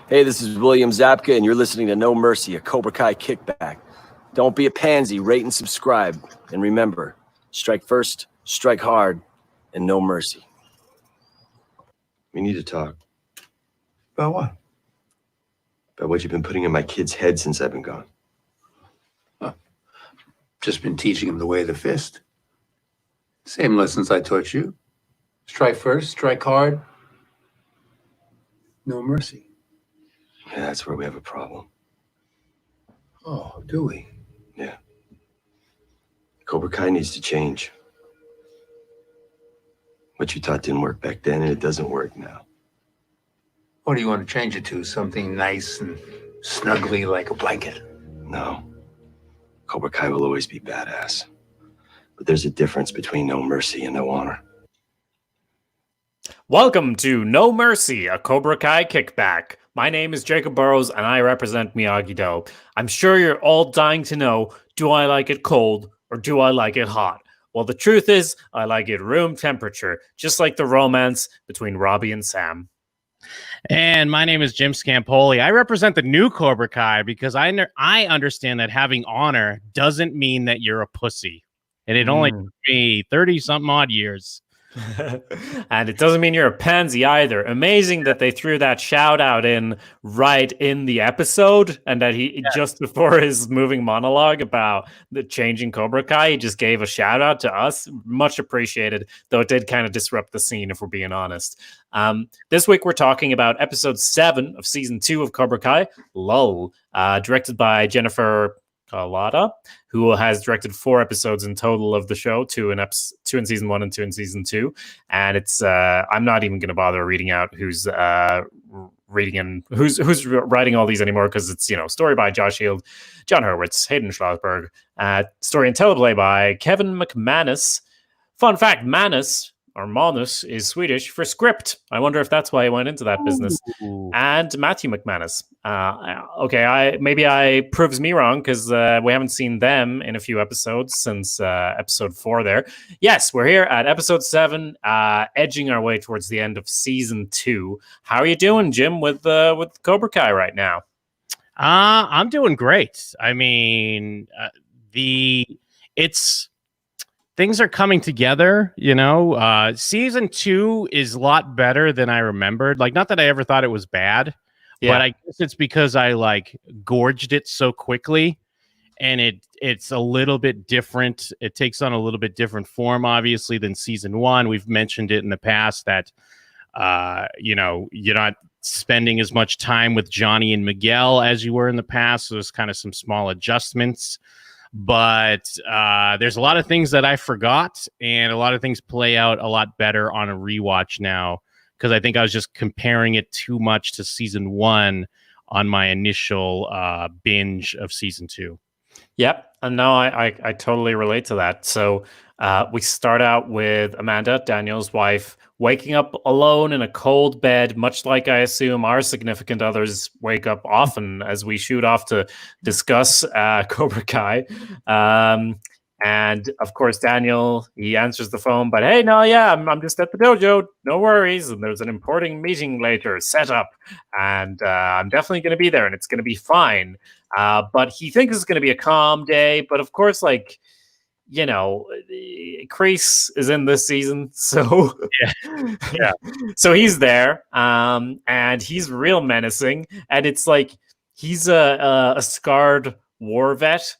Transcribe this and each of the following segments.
Hey, this is William Zabka, and you're listening to No Mercy, a Cobra Kai Kickback. Don't be a pansy, rate and subscribe. And remember, strike first, strike hard, and no mercy. We need to talk. About what? About what you've been putting in my kid's head since I've been gone. Just been teaching him the way of the fist. Same lessons I taught you. Strike first, strike hard. No mercy. Yeah, that's where we have a problem. Oh, do we? Yeah. Cobra Kai needs to change. What you taught didn't work back then, and it doesn't work now. What do you want to change it to? Something nice and snuggly like a blanket? No. Cobra Kai will always be badass. But there's a difference between no mercy and no honor. Welcome to No Mercy, a Cobra Kai Kickback. My name is Jacob Burrows, and I represent Miyagi-Do. I'm sure you're all dying to know, do I like it cold or do I like it hot? Well, the truth is, I like it room temperature, just like the romance between Robbie and Sam. And my name is Jim Scampoli. I represent the new Cobra Kai because I understand that having honor doesn't mean that you're a pussy. And it only took me 30-something odd years. And it doesn't mean you're a pansy either. Amazing that they threw that shout out in right in the episode, and that he just before his moving monologue about the changing Cobra Kai, he just gave a shout out to us. Much appreciated, though it did kind of disrupt the scene, if we're being honest. This week we're talking about episode 7 of season 2 of Cobra Kai, Lull, directed by Jennifer Carlotta, who has directed 4 episodes in total of the show, 2 in season 1 and 2 in season 2. And it's I'm not even going to bother reading out who's writing all these anymore, because it's, story by Josh Hield, John Hurwitz, Hayden Schlossberg, story and teleplay by Kevin McManus. Fun fact: Manus or Manus is Swedish for script. I wonder if that's why he went into that business. And Matthew McManus. Maybe I proves me wrong, because we haven't seen them in a few episodes since episode 4 there. Yes, we're here at episode 7, edging our way towards the end of season 2. How are you doing, Jim, with Cobra Kai right now? I'm doing great. I mean, things are coming together, Season 2 is a lot better than I remembered. Like, not that I ever thought it was bad, but I guess it's because I gorged it so quickly, and it's a little bit different. It takes on a little bit different form, obviously, than season 1. We've mentioned it in the past that, you're not spending as much time with Johnny and Miguel as you were in the past. So there's kind of some small adjustments. But there's a lot of things that I forgot, and a lot of things play out a lot better on a rewatch now, because I think I was just comparing it too much to season 1 on my initial binge of season 2. Yep, and no, I totally relate to that. So we start out with Amanda, Daniel's wife, waking up alone in a cold bed, much like I assume our significant others wake up often as we shoot off to discuss Cobra Kai. And of course, Daniel, he answers the phone, but hey, no, yeah, I'm just at the dojo. No worries. And there's an important meeting later set up, and I'm definitely going to be there, and it's going to be fine. But he thinks it's going to be a calm day. But of course, Kreese is in this season, so yeah. So he's there, and he's real menacing, and it's like he's a scarred war vet.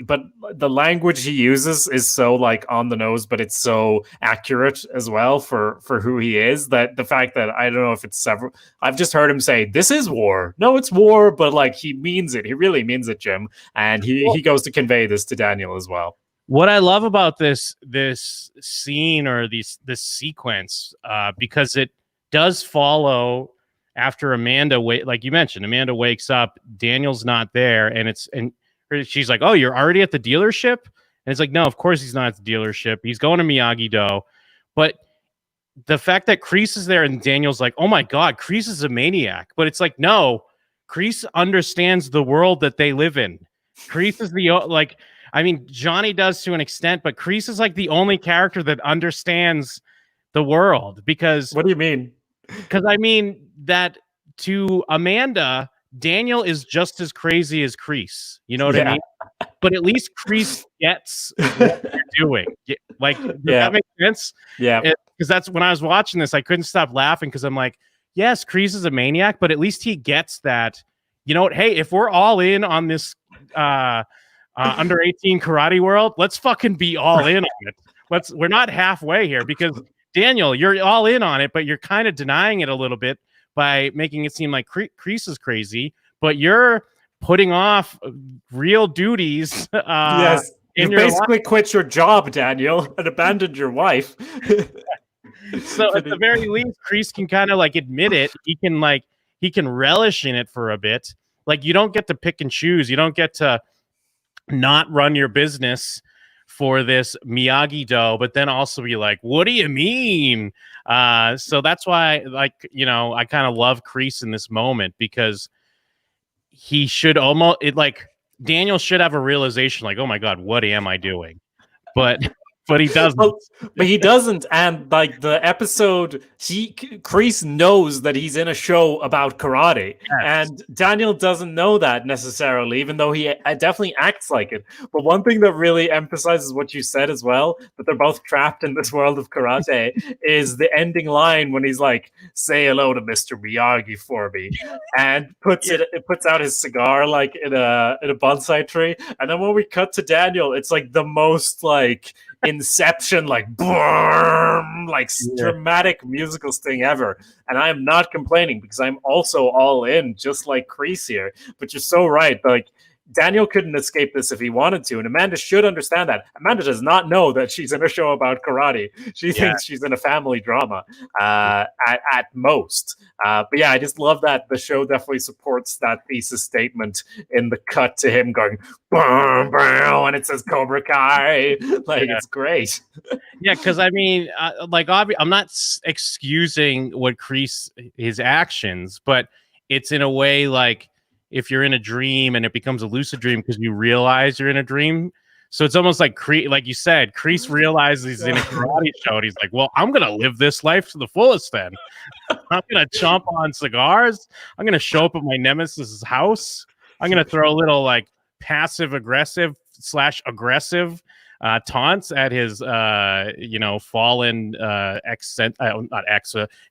But the language he uses is so on the nose, but it's so accurate as well for who he is, that the fact that I don't know if it's several, I've just heard him say, this is war. No, it's war, but he means it. He really means it, Jim. And he goes to convey this to Daniel as well. What I love about this scene or this sequence, because it does follow after Amanda, like you mentioned, Amanda wakes up, Daniel's not there, and she's like, oh, you're already at the dealership? And it's like, no, of course he's not at the dealership. He's going to Miyagi-Do. But the fact that Kreese is there and Daniel's like, oh my God, Kreese is a maniac. But it's like, no, Kreese understands the world that they live in. Kreese is Johnny does to an extent, but Kreese is the only character that understands the world. Because what do you mean? Because I mean that to Amanda, Daniel is just as crazy as Kreese. You know what I mean? But at least Kreese gets what they're doing. Like, does that make sense? Yeah. Because that's when I was watching this, I couldn't stop laughing because I'm like, yes, Kreese is a maniac, but at least he gets that. You know what? Hey, if we're all in on this under 18 karate world, let's fucking be all in on it. We're not halfway here because Daniel, you're all in on it, but you're kind of denying it a little bit by making it seem like Kreese is crazy, but you're putting off real duties. Yes, you basically quit your job, Daniel, and abandoned your wife. So at the very least, Kreese can kind of like admit it. He can relish in it for a bit. Like, you don't get to pick and choose. You don't get to not run your business for this Miyagi-Do, but then also be like, what do you mean? So that's why, like, you know, I kind of love Kreese in this moment because he should Daniel should have a realization like, oh my God, what am I doing? But he doesn't. But he doesn't, and like the episode, Kreese knows that he's in a show about karate, and Daniel doesn't know that necessarily, even though he definitely acts like it. But one thing that really emphasizes what you said as well, that they're both trapped in this world of karate, is the ending line when he's like, "Say hello to Mr. Miyagi for me," and puts out his cigar like in a bonsai tree, and then when we cut to Daniel, it's like the most like Inception, like boom, like dramatic musical sting ever. And I am not complaining because I'm also all in, just like Kreese here. But you're so right. Like, Daniel couldn't escape this if he wanted to, and Amanda should understand that. Amanda does not know that she's in a show about karate. She thinks she's in a family drama at most. But yeah, I just love that the show definitely supports that thesis statement in the cut to him going boom, boom, and it says Cobra Kai. Like, it's great. Yeah, because I mean, I'm not excusing what Kreese, his actions, but it's in a way like, if you're in a dream and it becomes a lucid dream because you realize you're in a dream. So it's almost like like you said, Kreese realizes he's in a karate show and he's like, well, I'm going to live this life to the fullest then. I'm going to chomp on cigars. I'm going to show up at my nemesis's house. I'm going to throw a little like passive aggressive / aggressive taunts at his fallen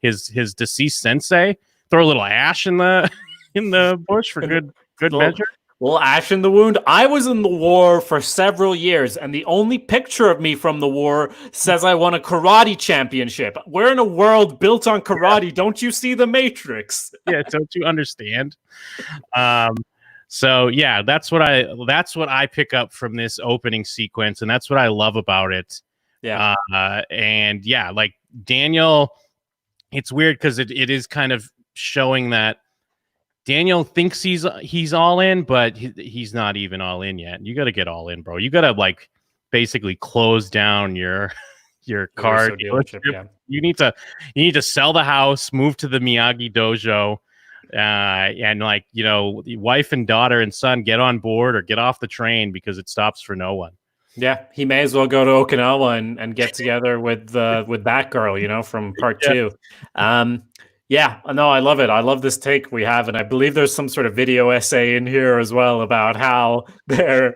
his deceased sensei. Throw a little ash in the bush for good measure. Well, ash in the wound. I was in the war for several years, and the only picture of me from the war says I won a karate championship. We're in a world built on karate. Don't you see the Matrix? Yeah, don't you understand? So yeah, that's what I pick up from this opening sequence, and that's what I love about it. Yeah. And yeah, like Daniel, it's weird because it is kind of showing that Daniel thinks he's all in, but he's not even all in yet. You got to get all in, bro. You got to like basically close down your car dealership. Yeah. You need to sell the house, move to the Miyagi dojo, and like, you know, wife and daughter and son get on board or get off the train because it stops for no one. Yeah, he may as well go to Okinawa and get together with that girl, you know, from part 2. Yeah, no, I love it. I love this take we have, and I believe there's some sort of video essay in here as well about how they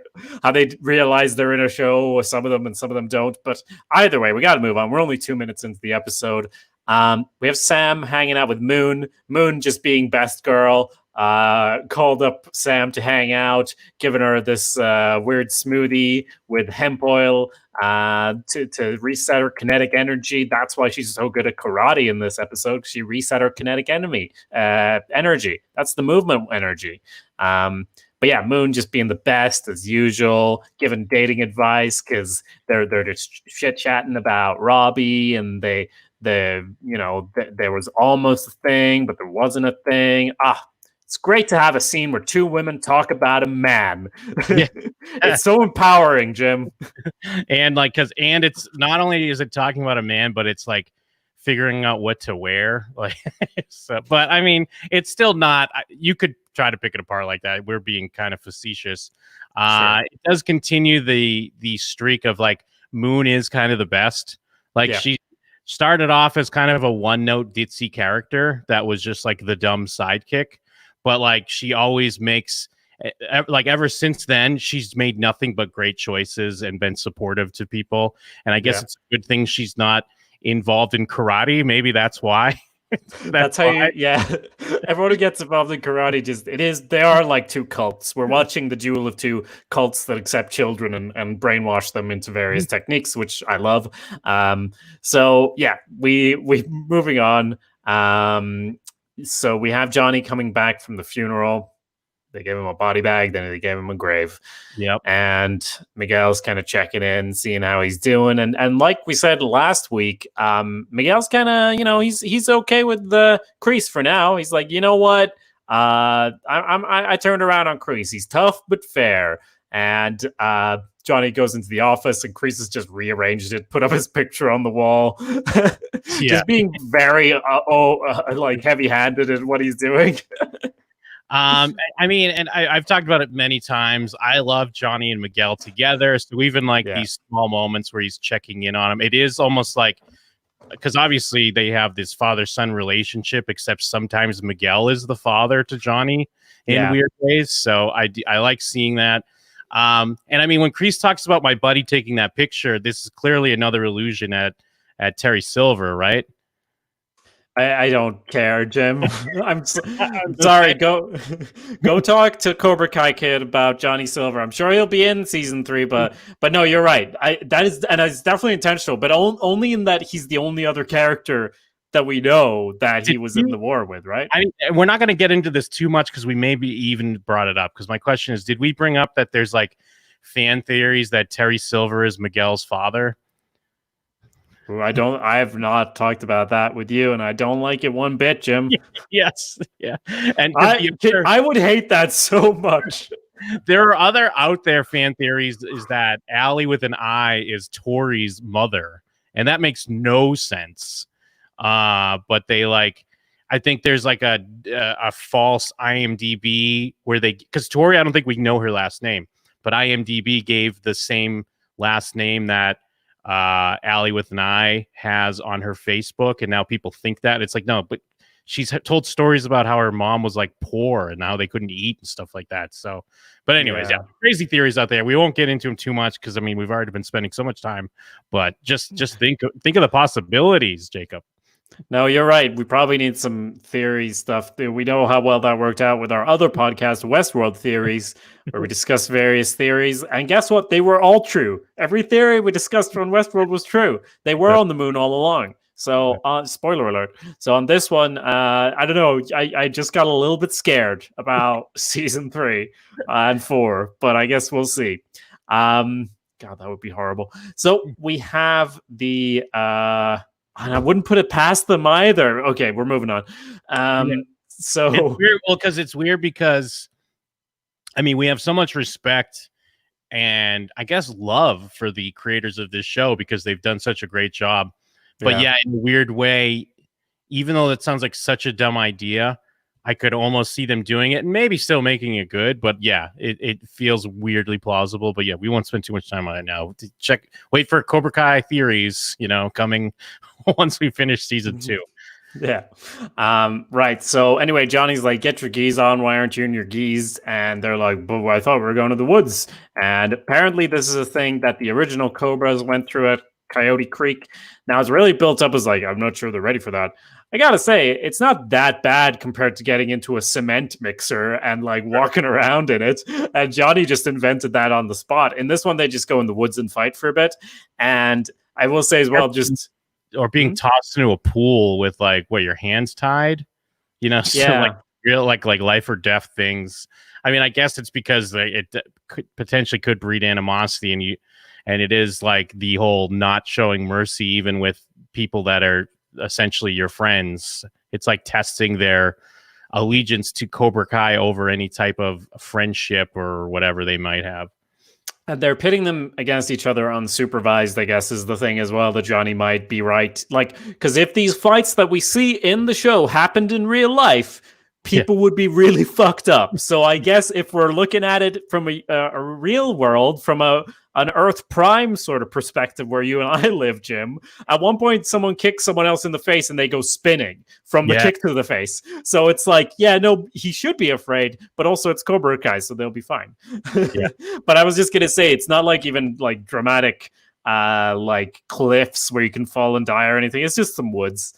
realize they're in a show with some of them and some of them don't. But either way, we got to move on. We're only 2 minutes into the episode. We have Sam hanging out with Moon. Moon just being best girl. Called up Sam to hang out, giving her this weird smoothie with hemp oil to reset her kinetic energy. That's why she's so good at karate in this episode. She reset her kinetic energy. That's the movement energy. But yeah, Moon just being the best as usual, giving dating advice because they're just chit chatting about Robbie, and there was almost a thing, but there wasn't a thing. It's great to have a scene where 2 women talk about a man. Yeah. It's so empowering, Jim. And like, and it's not only is it talking about a man, but it's like figuring out what to wear. Like, so, but I mean, it's still not. You could try to pick it apart like that. We're being kind of facetious. Sure. It does continue the streak of like Moon is kind of the best. Like started off as kind of a one-note ditzy character that was just like the dumb sidekick, but like she always makes like ever since then she's made nothing but great choices and been supportive to people. And I guess it's a good thing she's not involved in karate. Maybe that's why. That's how everyone who gets involved in karate they are like two cults. We're watching the duel of two cults that accept children and brainwash them into various techniques, which I love. So yeah, we moving on. So we have Johnny coming back from the funeral. They gave him a body bag, then they gave him a grave. Yep. And Miguel's kind of checking in, seeing how he's doing. And like we said last week, Miguel's kind of, he's okay with the Kreese for now. He's like, you know what? I turned around on Kreese. He's tough but fair. And Johnny goes into the office and Kreese has just rearranged it, put up his picture on the wall. Just being very like heavy-handed in what he's doing. I mean, and I've talked about it many times. I love Johnny and Miguel together. So even like these small moments where he's checking in on him, it is almost like, because obviously they have this father-son relationship, except sometimes Miguel is the father to Johnny in weird ways. So I like seeing that. And I mean, when Kreese talks about my buddy taking that picture, this is clearly another allusion at Terry Silver, right? I don't care, Jim. I'm sorry. Go talk to Cobra Kai Kid about Johnny Silver. I'm sure he'll be in season 3, but no, you're right. It's definitely intentional, but only in that he's the only other character that we know that he was in the war with, right? I mean, we're not going to get into this too much because we maybe even brought it up. Because my question is, did we bring up that there's like fan theories that Terry Silver is Miguel's father? I have not talked about that with you, and I don't like it one bit, Jim. Yes. Yeah. And I would hate that so much. There are other out there fan theories is that Allie with an I is Tori's mother, and that makes no sense. But they like, I think there's like a false IMDb where because Tori, I don't think we know her last name, but IMDb gave the same last name that Allie with an I has on her Facebook, and now people think that it's like, no, but she's told stories about how her mom was like poor and how they couldn't eat and stuff like that. So, but anyways, crazy theories out there. We won't get into them too much because I mean we've already been spending so much time. But just think of the possibilities, Jacob. No, you're right. We probably need some theory stuff. We know how well that worked out with our other podcast, Westworld Theories, where we discuss various theories. And guess what? They were all true. Every theory we discussed on Westworld was true. They were on the moon all along. So, spoiler alert. So on this one, I don't know. I just got a little bit scared about season 3 and 4, but I guess we'll see. God, that would be horrible. So we have the... and I wouldn't put it past them either. Okay, we're moving on. So it's weird, because it's weird because I mean we have so much respect and I guess love for the creators of this show because they've done such a great job. But in a weird way, even though that sounds like such a dumb idea, I could almost see them doing it and maybe still making it good. But it feels weirdly plausible. But we won't spend too much time on it now. Wait for Cobra Kai theories, coming once we finish season 2. Yeah. Right. So anyway, Johnny's like, get your geese on. Why aren't you in your geese? And they're like, but I thought we were going to the woods. And apparently this is a thing that the original Cobras went through at Coyote Creek. Now it's really built up as like, I'm not sure they're ready for that. I gotta say, it's not that bad compared to getting into a cement mixer and like walking around in it. And Johnny just invented that on the spot. In this one, they just go in the woods and fight for a bit. And I will say as well, or being tossed into a pool with like your hands tied, so like real like life or death things. I mean, I guess it's because it could breed animosity, and it is like the whole not showing mercy even with people that are essentially your friends. It's like testing their allegiance to Cobra Kai over any type of friendship or whatever they might have. And they're pitting them against each other unsupervised, I guess, is the thing as well, that Johnny might be right. Like, because if these fights that we see in the show happened in real life, people would be really fucked up. So I guess if we're looking at it from a real world, from a an Earth Prime sort of perspective where you and I live, Jim. At one point, someone kicks someone else in the face and they go spinning from the kick to the face. So it's like, yeah, no, he should be afraid, but also it's Cobra Kai, so they'll be fine. Yeah. But I was just gonna say, it's not like even like dramatic like cliffs where you can fall and die or anything. It's just some woods.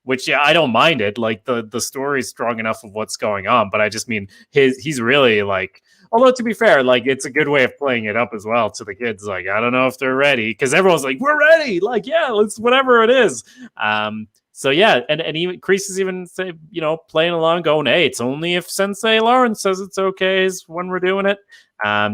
Which, yeah, I don't mind it. Like the story is strong enough of what's going on, but I just mean he's really like, although to be fair, like it's a good way of playing it up as well to the kids. Like, I don't know if they're ready because everyone's like, we're ready. Like, yeah, let's whatever it is. So yeah, and even Kreese is even say, playing along, going, hey, it's only if Sensei Lawrence says it's okay is when we're doing it.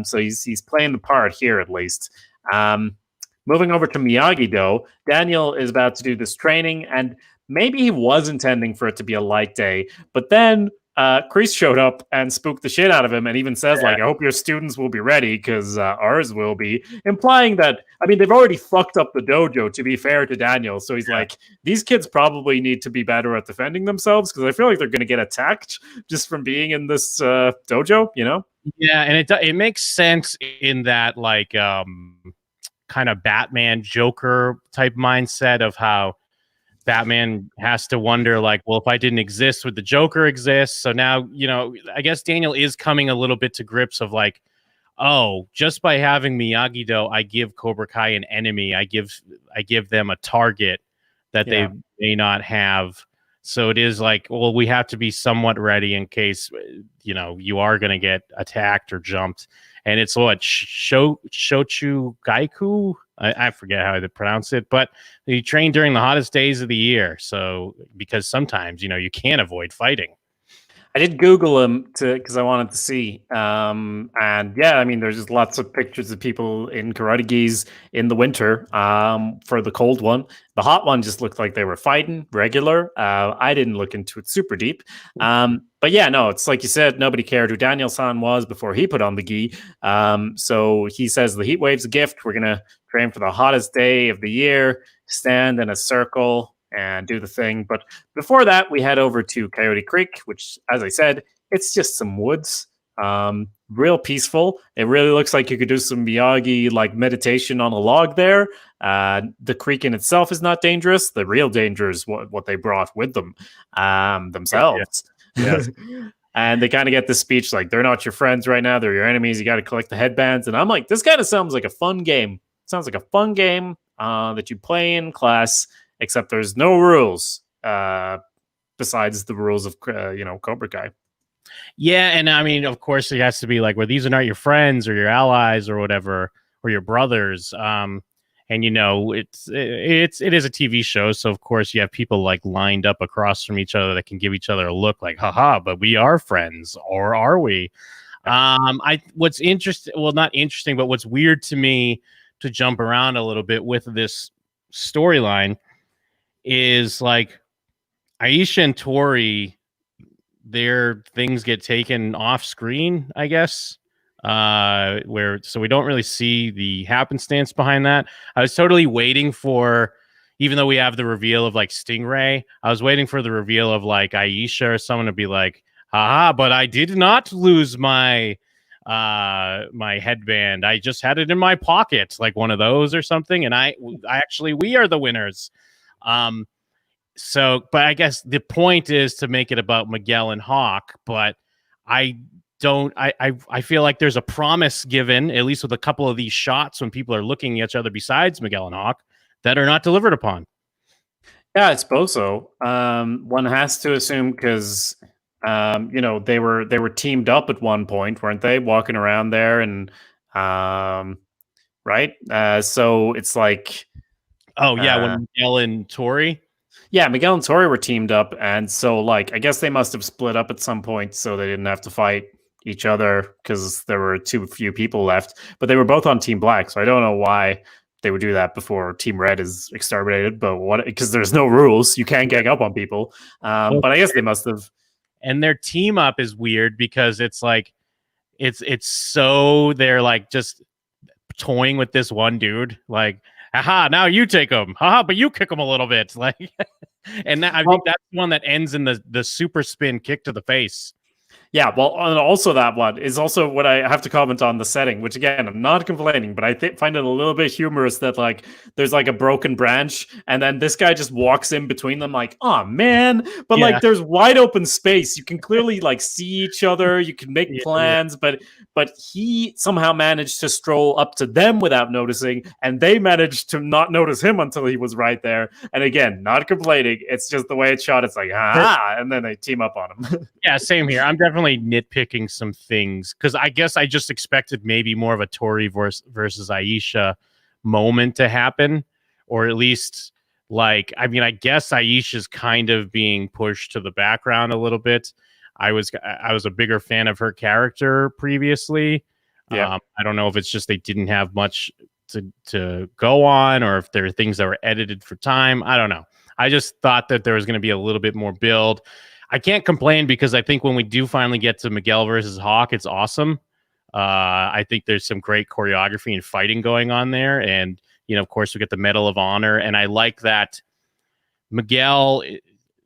So he's playing the part here at least. Moving over to Miyagi, though, Daniel is about to do this training, and maybe he was intending for it to be a light day, but then Kreese showed up and spooked the shit out of him and even says, like, I hope your students will be ready because ours will be, implying that, I mean, they've already fucked up the dojo, to be fair to Daniel. So he's like, these kids probably need to be better at defending themselves because I feel like they're going to get attacked just from being in this dojo, Yeah, and it makes sense in that, like, kind of Batman Joker type mindset of how Batman has to wonder, like, well, if I didn't exist, would the Joker exist? So now, I guess Daniel is coming a little bit to grips of like, oh, just by having Miyagi-Do, I give Cobra Kai an enemy. I give them a target that they may not have. So it is like, well, we have to be somewhat ready in case, you are going to get attacked or jumped. And it's what, Shochu Gaiku? I forget how to pronounce it, but you train during the hottest days of the year. So because sometimes, you can't avoid fighting. I did Google him because I wanted to see. And yeah, I mean, there's just lots of pictures of people in karate gis in the winter for the cold one. The hot one just looked like they were fighting regular. I didn't look into it super deep. But yeah, no, it's like you said, nobody cared who Daniel-san was before he put on the gi. So he says the heat wave's a gift. We're going to train for the hottest day of the year, stand in a circle, and do the thing. But before that, we head over to Coyote Creek, which, as I said, it's just some woods. Real peaceful. It really looks like you could do some Miyagi like meditation on a log there. The creek in itself is not dangerous. The real danger is what they brought with them themselves. Yes. And they kind of get this speech like, they're not your friends right now. They're your enemies. You got to collect the headbands. And I'm like, this kind of sounds like a fun game. It sounds like a fun game that you play in class, except there's no rules besides the rules of, Cobra Kai. Yeah, and I mean, of course, it has to be like, well, these are not your friends or your allies or whatever, or your brothers. And it is a TV show, so of course you have people like lined up across from each other that can give each other a look like, haha, but we are friends, or are we? What's interesting, well, not interesting, but what's weird to me, to jump around a little bit with this storyline, is like Aisha and Tori, their things get taken off screen, I guess. So we don't really see the happenstance behind that. I was totally waiting for, even though we have the reveal of like Stingray, I was waiting for the reveal of like Aisha or someone to be like, haha, but I did not lose my my headband. I just had it in my pocket, like one of those or something. And we are the winners. But I guess the point is to make it about Miguel and Hawk, but I feel like there's a promise given, at least with a couple of these shots when people are looking at each other besides Miguel and Hawk, that are not delivered upon. Yeah, I suppose so. One has to assume because they were teamed up at one point, weren't they? Walking around there and right? So it's like, oh yeah, when Miguel and Tori. Yeah, Miguel and Tori were teamed up, and so like I guess they must have split up at some point, so they didn't have to fight each other because there were too few people left. But they were both on Team Black, so I don't know why they would do that before Team Red is exterminated. But because there's no rules, you can't gang up on people. But I guess they must have. And their team up is weird because it's like it's so they're like just toying with this one dude, like, haha, now you take him, haha, but you kick him a little bit, like, and I think that's the one that ends in the super spin kick to the face. Yeah, well, and also that one is also what I have to comment on the setting, which again, I'm not complaining, but I find it a little bit humorous that like there's like a broken branch and then this guy just walks in between them like, oh man, but Yeah. like there's wide open space. You can clearly like see each other, you can make plans, but he somehow managed to stroll up to them without noticing, and they managed to not notice him until he was right there. And again, not complaining, it's just the way it's shot. It's like, and then they team up on him. Yeah, same here. I'm definitely nitpicking some things because I guess I just expected maybe more of a Tori versus Aisha moment to happen, or at least like, I mean, I guess Aisha's kind of being pushed to the background a little bit. I was a bigger fan of her character previously. Yeah. I don't know if it's just they didn't have much to go on, or if there are things that were edited for time. I don't know. I just thought that there was going to be a little bit more build. I can't complain because I think when we do finally get to Miguel versus Hawk, it's awesome. I think there's some great choreography and fighting going on there. And, you know, of course, we get the Medal of Honor. And I like that Miguel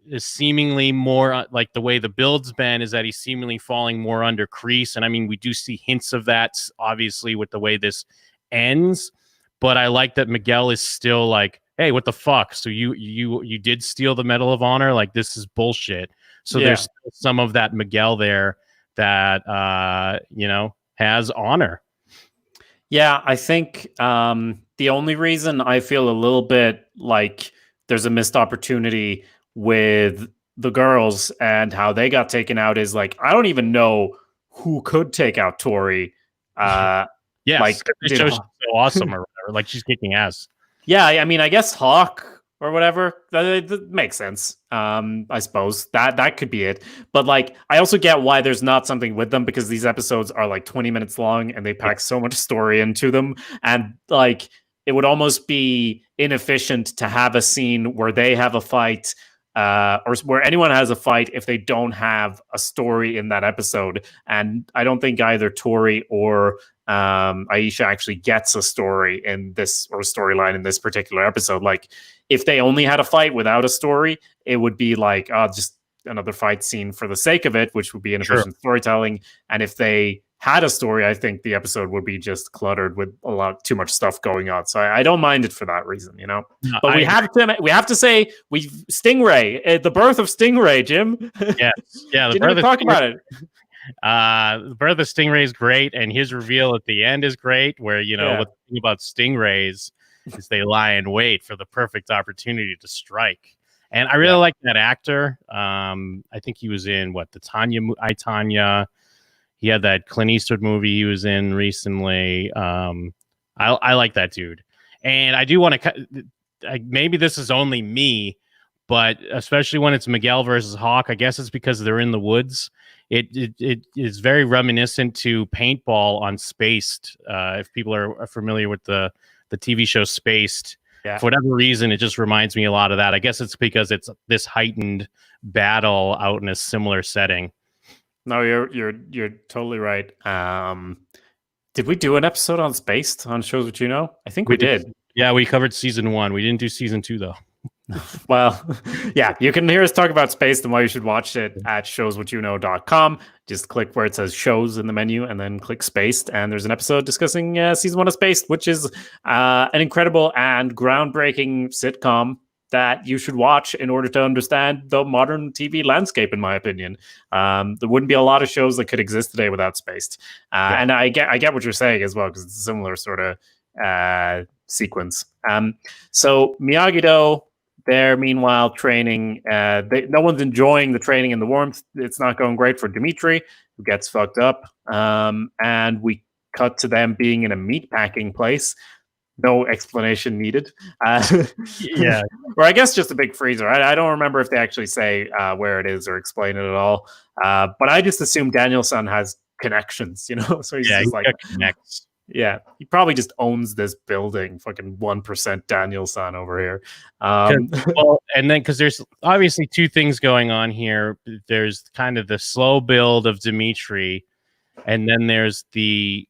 is seemingly more like the way the build's been is that he's seemingly falling more under crease. And I mean, we do see hints of that, obviously, with the way this ends. But I like that Miguel is still like, hey, what the fuck? So you did steal the Medal of Honor? Like, this is bullshit. So there's some of that Miguel there that, you know, has honor. Yeah, I think the only reason I feel a little bit like there's a missed opportunity with the girls and how they got taken out is like, I don't even know who could take out Tori. Yes, like, it shows she's so awesome or whatever. Like, she's kicking ass. Yeah, I mean, I guess Hawk or whatever that makes sense. I suppose that could be it. But like, I also get why there's not something with them because these episodes are like 20 minutes long and they pack so much story into them, and like it would almost be inefficient to have a scene where they have a fight. Or where anyone has a fight if they don't have a story in that episode. And I don't think either Tori or Aisha actually gets a story in this or storyline in this particular episode. Like, if they only had a fight without a story, it would be like, just another fight scene for the sake of it, which would be inefficient storytelling. And if they had a story, I think the episode would be just cluttered with a lot too much stuff going on. So I don't mind it for that reason, you know. No, but we have to say Stingray, the birth of Stingray, Jim. Yeah, yeah. Didn't even talk about it. The birth of Stingray is great, and his reveal at the end is great. Where you know what the thing about Stingrays is they lie in wait for the perfect opportunity to strike. And I really like that actor. I think he was in I, Tanya. He had that Clint Eastwood movie he was in recently. I like that dude. And I do want to, maybe this is only me, but especially when it's Miguel versus Hawk, I guess it's because they're in the woods. It is very reminiscent to Paintball on Spaced. If people are familiar with the TV show Spaced, for whatever reason, it just reminds me a lot of that. I guess it's because it's this heightened battle out in a similar setting. No, you're totally right. Did we do an episode on Spaced on Shows What You Know? I think we did. Yeah, we covered season 1. We didn't do season 2 though. Well, yeah, you can hear us talk about Spaced and why you should watch it at showswhatyouknow.com. Just click where it says shows in the menu and then click Spaced. And there's an episode discussing season 1 of Spaced, which is an incredible and groundbreaking sitcom that you should watch in order to understand the modern TV landscape, in my opinion. There wouldn't be a lot of shows that could exist today without Spaced. And I get what you're saying as well, because it's a similar sort of sequence. So Miyagi-Do, they're meanwhile training. No one's enjoying the training and the warmth. It's not going great for Dimitri, who gets fucked up. And we cut to them being in a meat packing place. No explanation needed. Yeah. Or I guess just a big freezer. I don't remember if they actually say where it is or explain it at all. But I just assume Danielson has connections, you know? So he's just like, connects. Yeah, he probably just owns this building. Fucking 1% Danielson over here. Well, and then because there's obviously two things going on here. There's kind of the slow build of Dimitri, and then there's the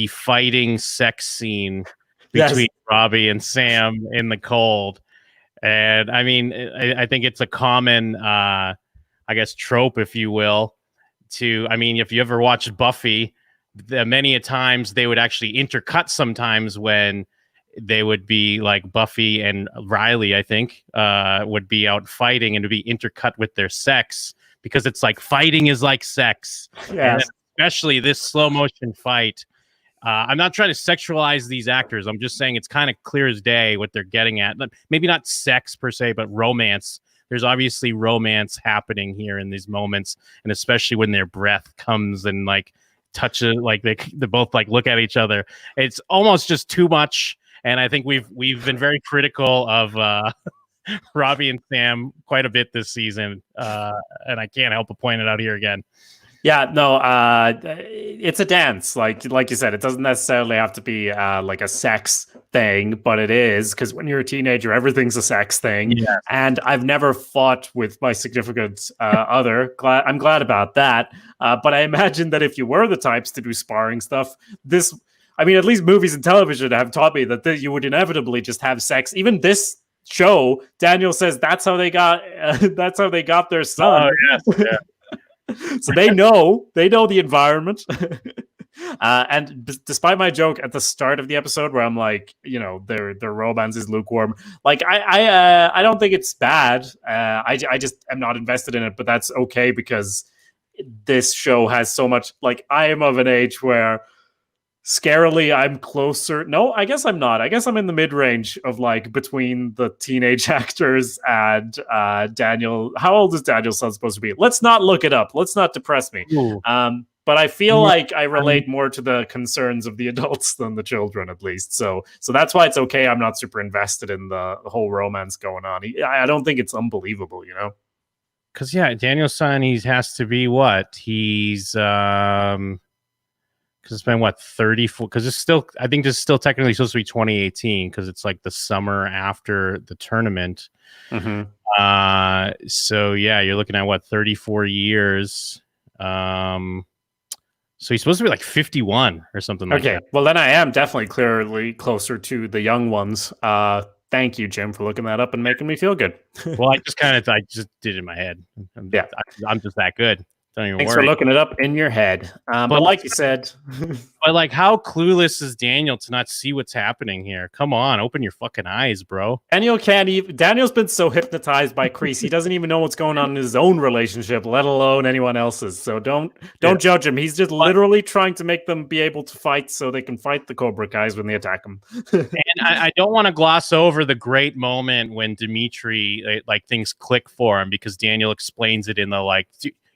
fighting sex scene between Robbie and Sam in the cold. And I mean, I think it's a common, I guess, trope, if you will, to, I mean, if you ever watched Buffy, many a times they would actually intercut sometimes when they would be like Buffy and Riley, I think, would be out fighting and to be intercut with their sex, because it's like fighting is like sex. Yeah. And especially this slow motion fight. I'm not trying to sexualize these actors. I'm just saying it's kind of clear as day what they're getting at. Maybe not sex per se, but romance. There's obviously romance happening here in these moments, and especially when their breath comes and like touches, like they both like look at each other. It's almost just too much. And I think we've been very critical of Robbie and Sam quite a bit this season, and I can't help but point it out here again. Yeah, no, it's a dance. Like you said, it doesn't necessarily have to be like a sex thing, but it is, because when you're a teenager, everything's a sex thing. Yeah. And I've never fought with my significant other. I'm glad about that. But I imagine that if you were the types to do sparring stuff, at least movies and television have taught me that you would inevitably just have sex. Even this show, Daniel says that's how they got their son. Oh, yes. Yeah. So they know the environment. And despite my joke at the start of the episode where I'm like, their romance is lukewarm, like I don't think it's bad. I just am not invested in it, but that's okay, because this show has so much. Like, I am of an age where scarily I'm closer. No, I guess I'm not. I guess I'm in the mid-range of like between the teenage actors and Daniel. How old is Daniel's son supposed to be? Let's not look it up. Let's not depress me. But I feel like I relate more to the concerns of the adults than the children, at least. So that's why it's okay. I'm not super invested in the whole romance going on. I don't think it's unbelievable, Because Daniel's son, he has to be what? He's because it's been 34, because it's still, I think this is still technically supposed to be 2018, because it's like the summer after the tournament. Mm-hmm. So you're looking at 34 years. So he's supposed to be like 51 or something like that. Okay, well then I am definitely clearly closer to the young ones. Thank you, Jim, for looking that up and making me feel good. Well, I just did it in my head. I'm just that good. Don't even Thanks worry. for looking it up in your head. But like you said, but like, how clueless is Daniel to not see what's happening here? Come on, open your fucking eyes, bro. Daniel's been so hypnotized by Kreese, he doesn't even know what's going on in his own relationship, let alone anyone else's. So don't judge him. He's just literally trying to make them be able to fight so they can fight the Cobra Kais when they attack him. And I don't want to gloss over the great moment when Dimitri, like, things click for him, because Daniel explains it in the like,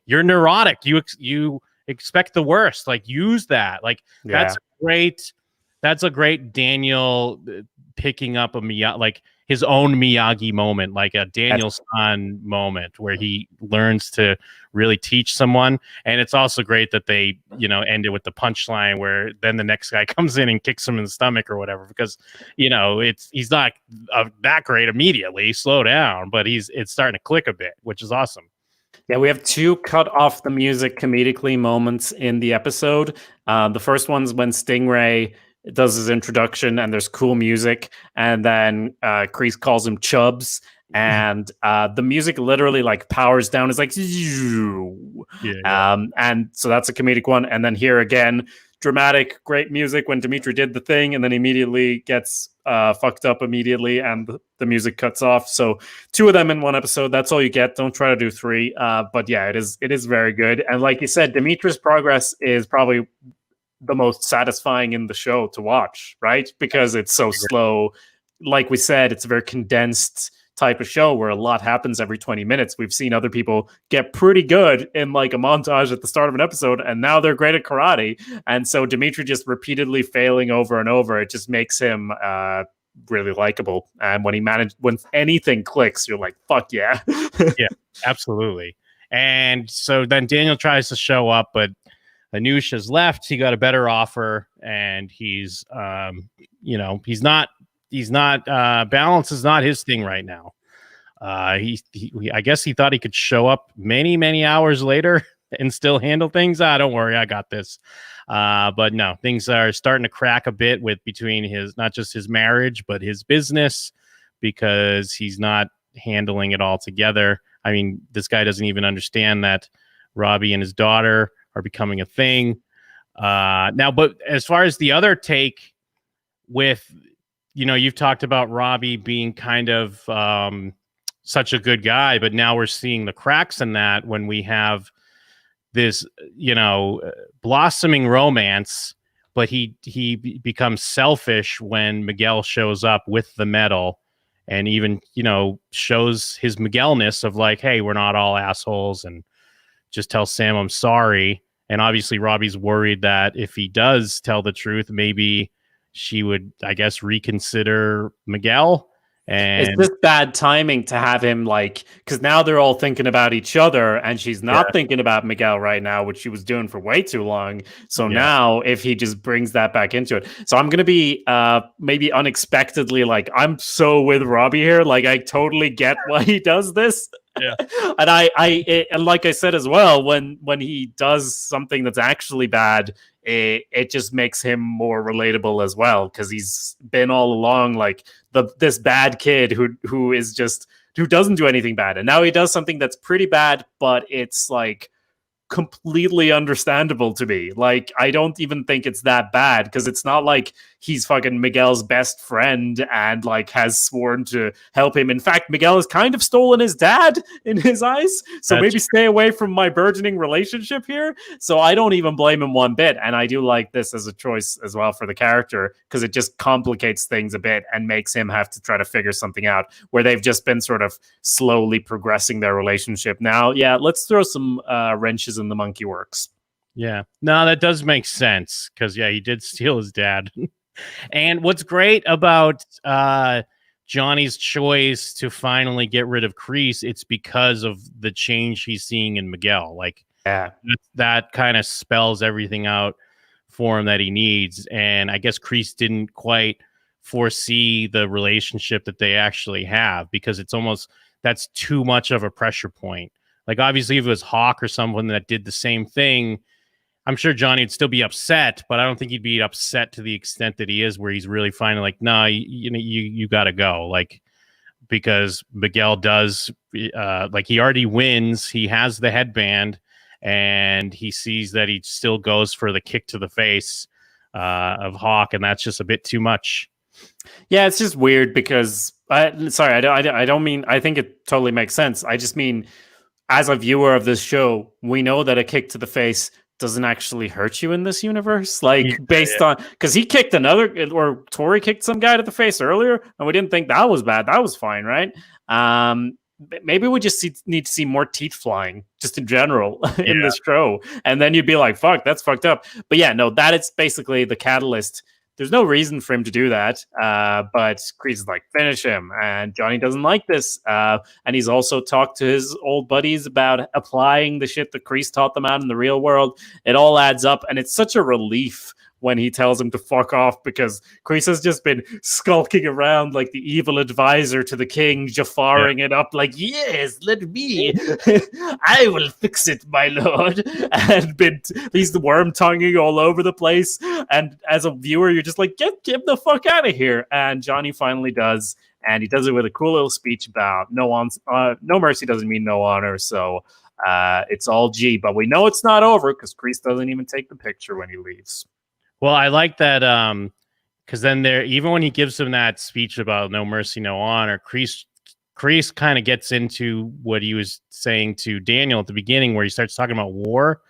you're neurotic. You expect the worst. Like, use that. Like, that's great. That's a great Daniel picking up like his own Miyagi moment, like a Daniel-san moment where he learns to really teach someone. And it's also great that they, end it with the punchline where then the next guy comes in and kicks him in the stomach or whatever, because, he's not that great immediately. Slow down, but it's starting to click a bit, which is awesome. Yeah, we have two cut off the music comedically moments in the episode. The first one's when Stingray does his introduction and there's cool music, and then Kreese calls him Chubbs, and the music literally like powers down. It's like, and so that's a comedic one. And then here again, dramatic, great music when Dimitri did the thing, and then immediately gets fucked up immediately, and the music cuts off. So two of them in one episode. That's all you get. Don't try to do three. But yeah, it is very good. And like you said, Dimitri's progress is probably the most satisfying in the show to watch, right? Because it's so slow. Like we said, it's a very condensed type of show where a lot happens every 20 minutes. We've seen other people get pretty good in like a montage at the start of an episode, and now they're great at karate. And so Dimitri just repeatedly failing over and over, it just makes him really likable. And when anything clicks, you're like, fuck yeah. Yeah, absolutely. And so then Daniel tries to show up, but Anush has left. He got a better offer, and he's balance is not his thing right now. I guess he thought he could show up many, many hours later and still handle things. Don't worry, I got this. But no, things are starting to crack a bit between his, not just his marriage, but his business, because he's not handling it all together. I mean, this guy doesn't even understand that Robbie and his daughter are becoming a thing. Now, but as far as the other take with, you've talked about Robbie being kind of such a good guy, but now we're seeing the cracks in that when we have this, blossoming romance, but he becomes selfish when Miguel shows up with the medal and even, shows his Miguelness of like, hey, we're not all assholes, and just tell Sam I'm sorry. And obviously Robbie's worried that if he does tell the truth, maybe she would, I guess, reconsider Miguel. And it's just bad timing to have him because now they're all thinking about each other, and she's not thinking about Miguel right now, which she was doing for way too long. So now if he just brings that back into it, so I'm gonna be maybe unexpectedly I'm so with Robbie here. I totally get why he does this. Yeah. And and like I said as well, when he does something that's actually bad, it just makes him more relatable as well, because he's been all along this bad kid who doesn't do anything bad, and now he does something that's pretty bad, but it's completely understandable to me. I don't even think it's that bad, because it's not like he's fucking Miguel's best friend and has sworn to help him. In fact, Miguel has kind of stolen his dad in his eyes, so maybe stay away from my burgeoning relationship here. So I don't even blame him one bit, and I do like this as a choice as well for the character, because it just complicates things a bit and makes him have to try to figure something out where they've just been sort of slowly progressing their relationship. Now, let's throw some wrenches in the monkey works. Yeah, no, that does make sense, because he did steal his dad. And what's great about Johnny's choice to finally get rid of Kreese, it's because of the change he's seeing in Miguel. That kind of spells everything out for him that he needs. And I guess Kreese didn't quite foresee the relationship that they actually have, because that's too much of a pressure point. Obviously, if it was Hawk or someone that did the same thing, I'm sure Johnny would still be upset, but I don't think he'd be upset to the extent that he is, where he's really finally nah, you got to go. Because Miguel does, he already wins. He has the headband, and he sees that he still goes for the kick to the face of Hawk, and that's just a bit too much. Yeah, it's just weird because, I don't mean, I think it totally makes sense. I just mean, as a viewer of this show, we know that a kick to the face doesn't actually hurt you in this universe. Based on, because he kicked Tori kicked some guy to the face earlier, and we didn't think that was bad. That was fine, right? Maybe we just need to see more teeth flying, just in general, in this show. And then you'd be like, fuck, that's fucked up. But that is basically the catalyst. There's no reason for him to do that, but Kreese is finish him, and Johnny doesn't like this, and he's also talked to his old buddies about applying the shit that Kreese taught them out in the real world. It all adds up, and it's such a relief when he tells him to fuck off, because Kreese has just been skulking around like the evil advisor to the king, Jafaring it up yes, let me, I will fix it, my lord, and he's the worm tonguing all over the place, and as a viewer, you're just get him the fuck out of here, and Johnny finally does, and he does it with a cool little speech about no mercy doesn't mean no honor, so it's all G, but we know it's not over, because Kreese doesn't even take the picture when he leaves. Well, I like that, because then even when he gives him that speech about no mercy, no honor, Kreese kind of gets into what he was saying to Daniel at the beginning, where he starts talking about war.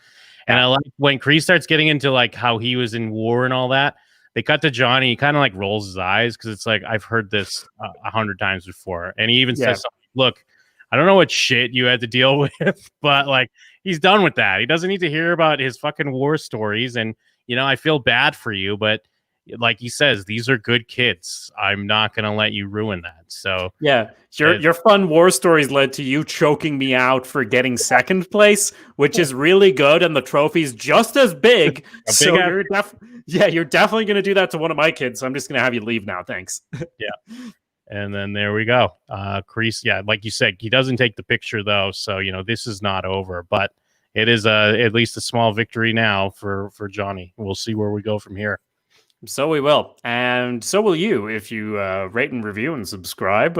And I like when Kreese starts getting into how he was in war and all that. They cut to Johnny, he kind of rolls his eyes, because it's I've heard this 100 times before. And he even says something, look, I don't know what shit you had to deal with, but he's done with that. He doesn't need to hear about his fucking war stories. And I feel bad for you, but like he says, these are good kids. I'm not going to let you ruin that. So your fun war stories led to you choking me out for getting second place, which is really good, and the trophy's just as big. So you're definitely going to do that to one of my kids. So I'm just going to have you leave now. Thanks. And then there we go. Kreese, like you said, he doesn't take the picture though. So this is not over, but it is at least a small victory now for Johnny. We'll see where we go from here. So we will. And so will you if you rate and review and subscribe.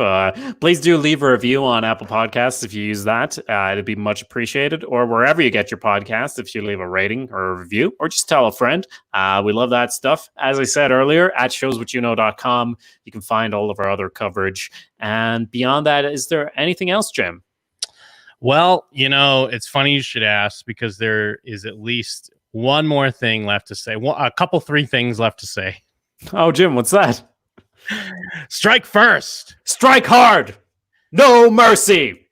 Please do leave a review on Apple Podcasts if you use that. It'd be much appreciated. Or wherever you get your podcast, if you leave a rating or a review, or just tell a friend. We love that stuff. As I said earlier, at showswhatyouknow.com, you can find all of our other coverage. And beyond that, is there anything else, Jim? Well, it's funny you should ask, because there is at least one more thing left to say. A couple, 3 things left to say. Oh, Jim, what's that? Strike first. Strike hard. No mercy.